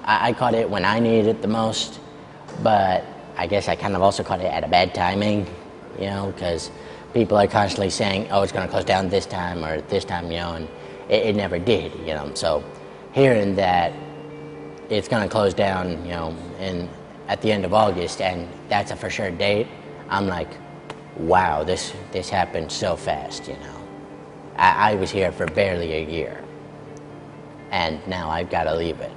I caught it when I needed it the most, but I guess I kind of also caught it at a bad timing, you know, because people are constantly saying, oh, it's going to close down this time or this time, you know, and it never did, you know. So hearing that it's going to close down, you know, at the end of August, and that's a for sure date, I'm like, wow, this happened so fast, you know. I was here for barely a year, and now I've got to leave it.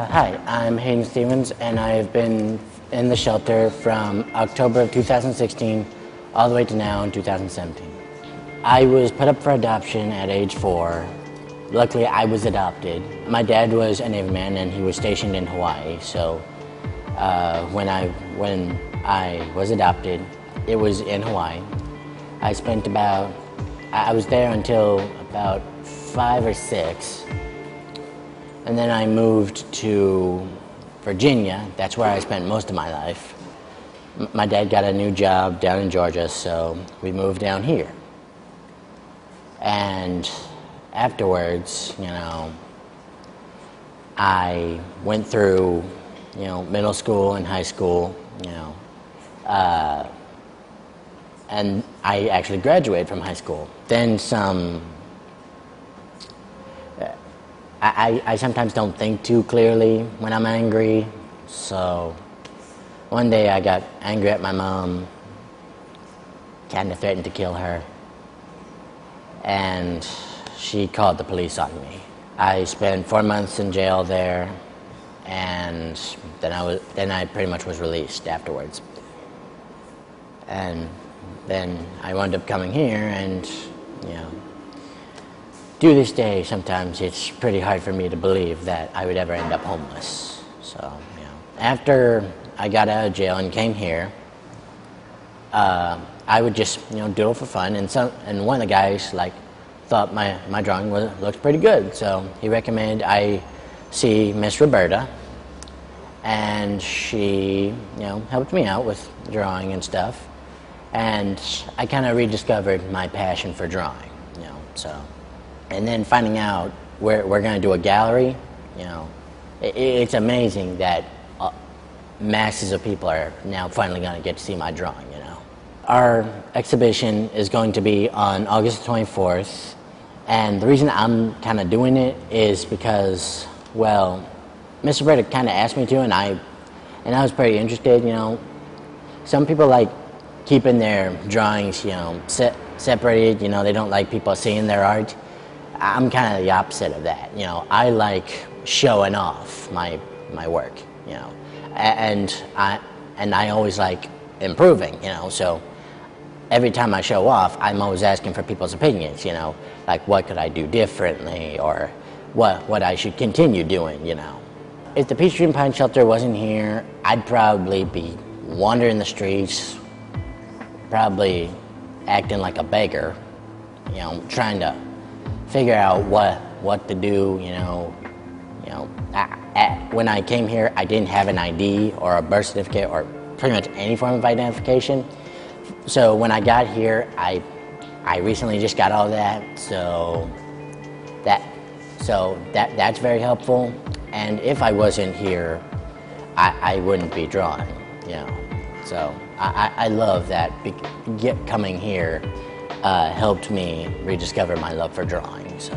Hi, I'm Hayden Stevens, and I've been in the shelter from October of 2016 all the way to now in 2017. I was put up for adoption at age 4. Luckily, I was adopted. My dad was a Navy man, and he was stationed in Hawaii, so when I was adopted, it was in Hawaii. I was there until about 5 or 6. And then I moved to Virginia. That's where I spent most of my life. My dad got a new job down in Georgia, so we moved down here. And afterwards, you know, I went through, you know, middle school and high school, you know, and I actually graduated from high school. Then I sometimes don't think too clearly when I'm angry, so one day I got angry at my mom, kind of threatened to kill her, and she called the police on me. I spent 4 months in jail there, and then I pretty much was released afterwards. And then I wound up coming here, and you know, to this day, sometimes it's pretty hard for me to believe that I would ever end up homeless. So, you know, after I got out of jail and came here, I would just, you know, doodle for fun. And one of the guys thought my drawing looked pretty good, so he recommended I see Miss Roberta, and she, you know, helped me out with drawing and stuff. And I kind of rediscovered my passion for drawing, you know, so. And then finding out we're going to do a gallery, you know, it's amazing that masses of people are now finally going to get to see my drawing, you know. Our exhibition is going to be on August 24th, and the reason I'm kind of doing it is because, well, Mr. Roberta kind of asked me to, and I was pretty interested, you know. Some people like keeping their drawings, you know, separated, you know, they don't like people seeing their art. I'm kind of the opposite of that, you know. I like showing off my work, you know, and I always like improving, you know. So every time I show off, I'm always asking for people's opinions, you know, like what could I do differently, or what I should continue doing, you know. If the Peachtree Pine shelter wasn't here, I'd probably be wandering the streets, probably acting like a beggar, you know, trying to figure out what to do, you know. When I came here, I didn't have an ID or a birth certificate or pretty much any form of identification. So when I got here, I recently just got all that, so that's very helpful. And if I wasn't here, I wouldn't be drawing, you know. So I love that coming here helped me rediscover my love for drawing, so.